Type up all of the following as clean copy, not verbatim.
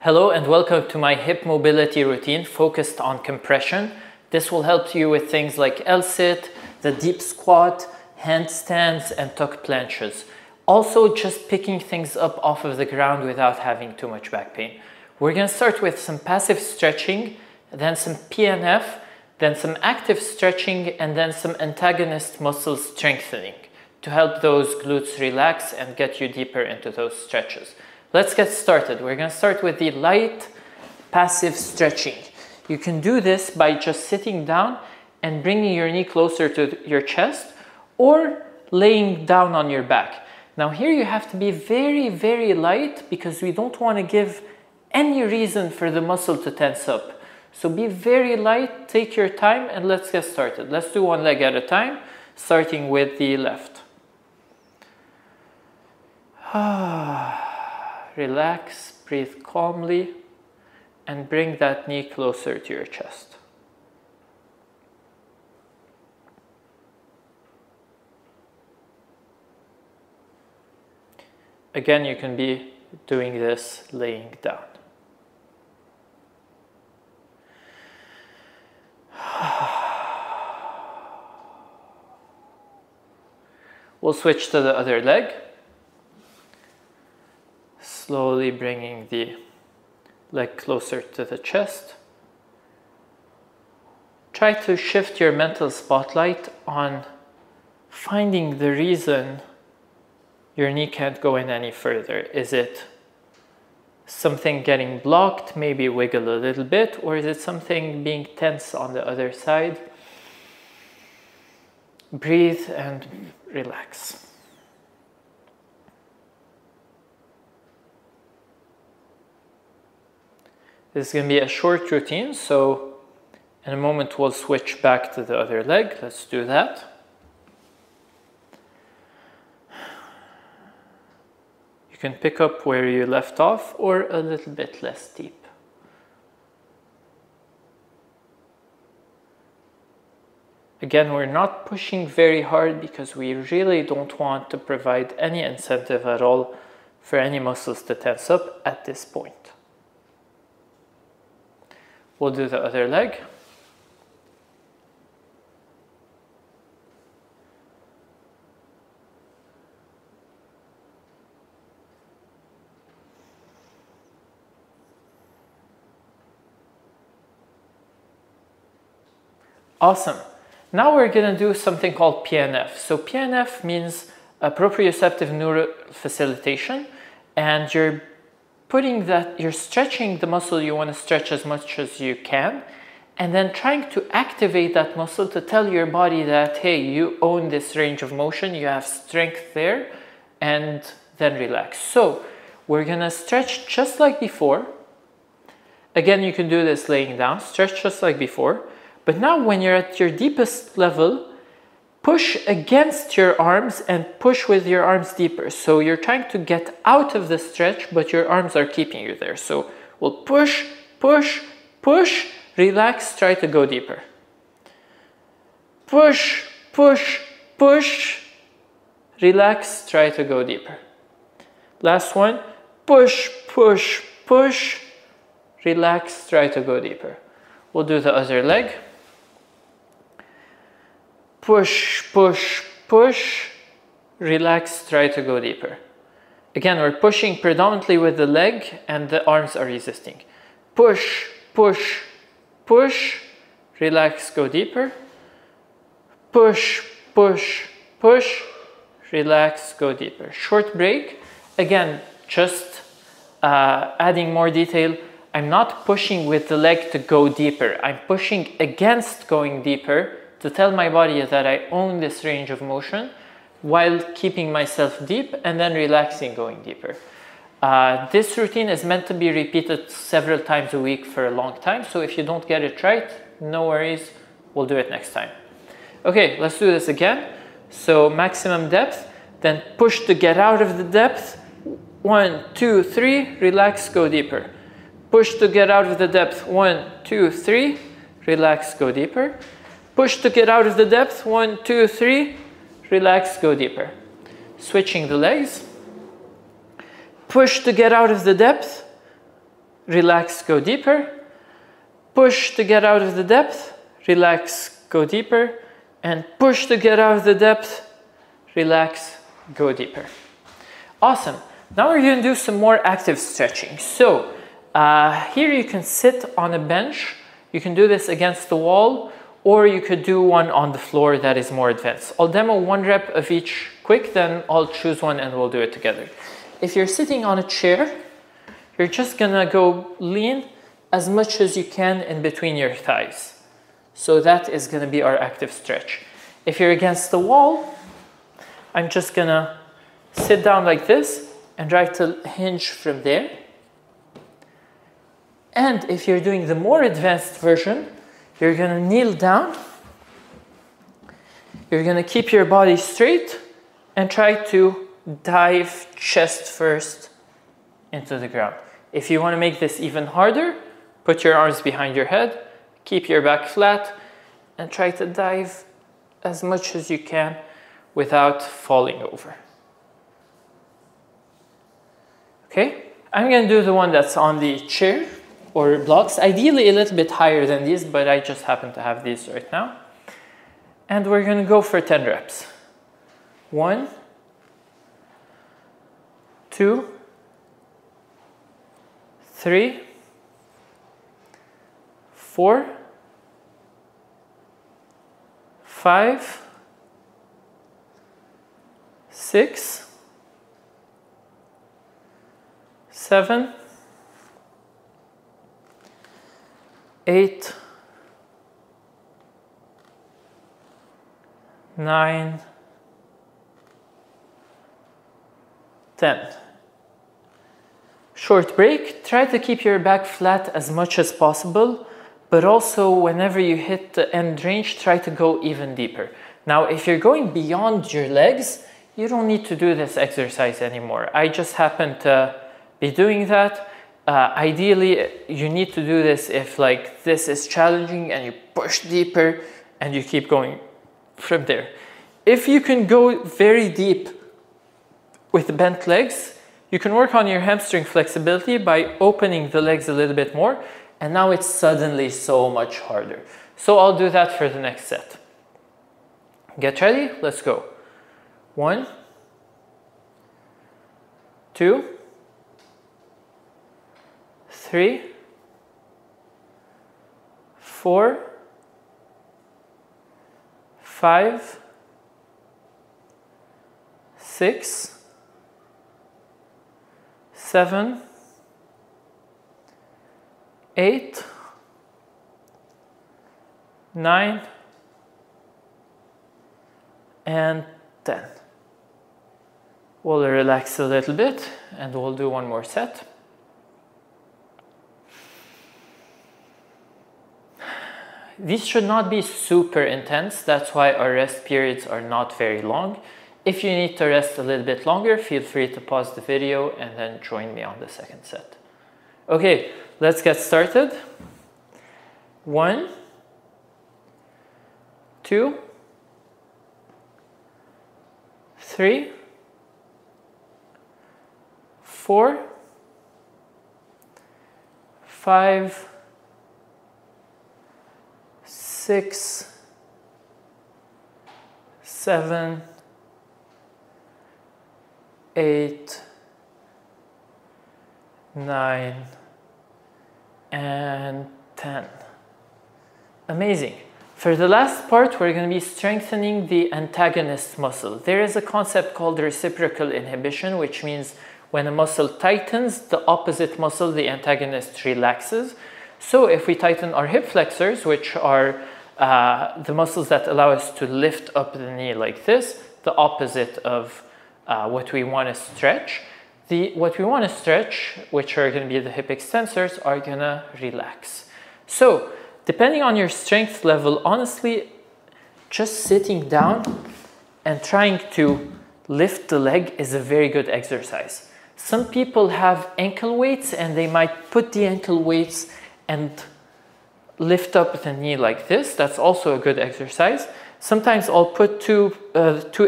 Hello and welcome to my hip mobility routine focused on compression. This will help you with things like L-sit, the deep squat, handstands, and tuck planches. Also just picking things up off of the ground without having too much back pain. We're going to start with some passive stretching, then some PNF, then some active stretching, and then some antagonist muscle strengthening to help those glutes relax and get you deeper into those stretches. Let's get started. We're going to start with the light passive stretching. You can do this by just sitting down and bringing your knee closer to your chest or laying down on your back. Now here you have to be very, very light because we don't want to give any reason for the muscle to tense up. So be very light, take your time, and let's get started. Let's do one leg at a time, starting with the left. Relax, breathe calmly, and bring that knee closer to your chest. Again, you can be doing this laying down. We'll switch to the other leg. Slowly bringing the leg closer to the chest. Try to shift your mental spotlight on finding the reason your knee can't go in any further. Is it something getting blocked? Maybe wiggle a little bit, or is it something being tense on the other side? Breathe and relax. This is going to be a short routine, so in a moment we'll switch back to the other leg. Let's do that. You can pick up where you left off or a little bit less deep. Again, we're not pushing very hard because we really don't want to provide any incentive at all for any muscles to tense up at this point. We'll do the other leg. Awesome. Now we're going to do something called PNF. So PNF means proprioceptive neural facilitation, and you're stretching the muscle you want to stretch as much as you can, and then trying to activate that muscle to tell your body that, hey, you own this range of motion, you have strength there, and then relax. So we're going to stretch just like before. Again, you can do this laying down, stretch just like before. But now when you're at your deepest level, push against your arms and push with your arms deeper. So you're trying to get out of the stretch, but your arms are keeping you there. So we'll push, push, push, relax, try to go deeper. Push, push, push, relax, try to go deeper. Last one, push, push, push, relax, try to go deeper. We'll do the other leg. Push, push, push, relax, try to go deeper. Again, we're pushing predominantly with the leg and the arms are resisting. Push, push, push, relax, go deeper. Push, push, push, relax, go deeper. Short break. Again, just adding more detail. I'm not pushing with the leg to go deeper. I'm pushing against going deeper to tell my body that I own this range of motion while keeping myself deep and then relaxing, going deeper. This routine is meant to be repeated several times a week for a long time. So if you don't get it right, no worries, we'll do it next time. Okay, let's do this again. So maximum depth, then push to get out of the depth. 1, 2, 3, relax, go deeper. Push to get out of the depth. 1, 2, 3, relax, go deeper. Push to get out of the depth. 1, 2, 3, relax, go deeper. Switching the legs. Push to get out of the depth. relax, go deeper. Push to get out of the depth, relax, go deeper. And push to get out of the depth, relax, go deeper. Awesome. Now we're going to do some more active stretching. So here you can sit on a bench. You can do this against the wall, or you could do one on the floor that is more advanced. I'll demo 1 rep of each quick, then I'll choose one and we'll do it together. If you're sitting on a chair, you're just gonna go lean as much as you can in between your thighs. So that is gonna be our active stretch. If you're against the wall, I'm just gonna sit down like this and try to hinge from there. And if you're doing the more advanced version, you're gonna kneel down. You're gonna keep your body straight and try to dive chest first into the ground. If you wanna make this even harder, put your arms behind your head, keep your back flat, and try to dive as much as you can without falling over. Okay, I'm gonna do the one that's on the chair or blocks, ideally a little bit higher than these, but I just happen to have these right now. And we're gonna go for 10 reps. 1, 2, 3, 4, 5, 6, 7, 8, 9, 10. Short break. Try to keep your back flat as much as possible, but also whenever you hit the end range, try to go even deeper. Now, if you're going beyond your legs, you don't need to do this exercise anymore. I just happen to be doing that. Ideally, you need to do this if like this is challenging and you push deeper and you keep going from there. If you can go very deep with bent legs, you can work on your hamstring flexibility by opening the legs a little bit more, and now it's suddenly so much harder. So I'll do that for the next set. Get ready, let's go. 1, 2, 3, 4, 5, 6, 7, 8, 9, and 10. We'll relax a little bit and we'll do one more set. These should not be super intense, that's why our rest periods are not very long. If you need to rest a little bit longer, feel free to pause the video and then join me on the second set. Okay, let's get started. 1, 2, 3, 4, 5, 6, 7, 8, 9, and 10. Amazing. For the last part, we're going to be strengthening the antagonist muscle. There is a concept called reciprocal inhibition, which means when a muscle tightens, the opposite muscle, the antagonist, relaxes. So if we tighten our hip flexors, which are the muscles that allow us to lift up the knee like this, the opposite of what we want to stretch. What we want to stretch, which are going to be the hip extensors, are going to relax. So depending on your strength level, honestly, just sitting down and trying to lift the leg is a very good exercise. Some people have ankle weights and they might put the ankle weights and lift up the knee like this. That's also a good exercise. Sometimes I'll put two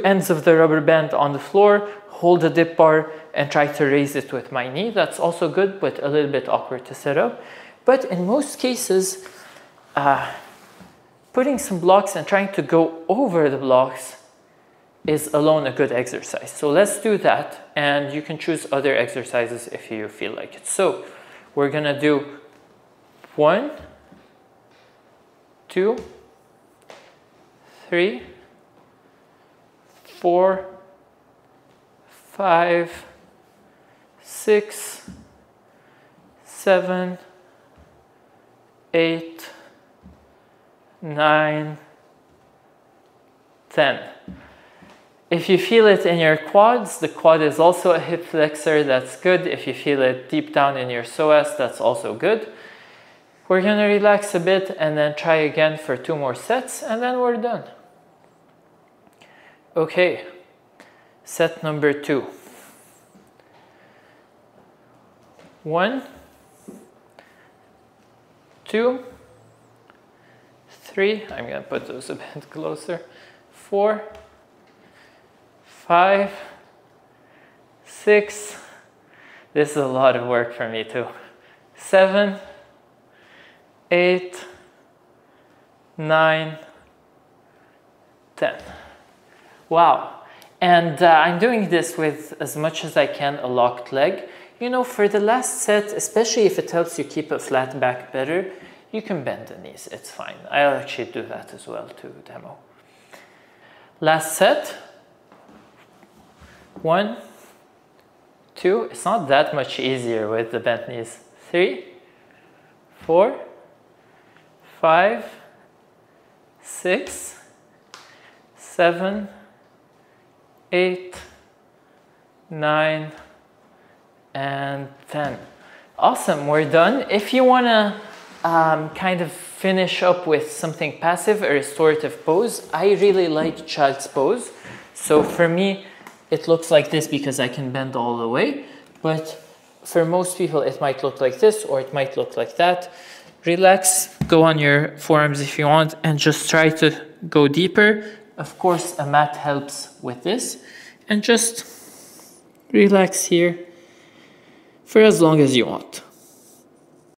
ends of the rubber band on the floor, hold the dip bar and try to raise it with my knee. That's also good, but a little bit awkward to set up. But in most cases, putting some blocks and trying to go over the blocks is alone a good exercise. So let's do that, and you can choose other exercises if you feel like it. So we're gonna do 1, 2, 3, 4, 5, 6, 7, 8, 9, 10. If you feel it in your quads, the quad is also a hip flexor, that's good. If you feel it deep down in your psoas, that's also good. We're gonna relax a bit and then try again for 2 more sets, and then we're done. Okay, set number 2. 1, 2, 3, I'm gonna put those a bit closer, 4, 5, 6, this is a lot of work for me too, 7, 8, 9, 10. Wow. And I'm doing this with, as much as I can, a locked leg. You know, for the last set, especially if it helps you keep a flat back better, you can bend the knees, it's fine. I'll actually do that as well to demo. Last set. 1, 2, it's not that much easier with the bent knees. 3, 4, 5, 6, 7, 8, 9, and 10. Awesome, we're done. If you want to kind of finish up with something passive, a restorative pose, I really like child's pose. So for me, it looks like this because I can bend all the way, but for most people it might look like this or it might look like that. Relax, go on your forearms if you want, and just try to go deeper. Of course, a mat helps with this, and just relax here for as long as you want.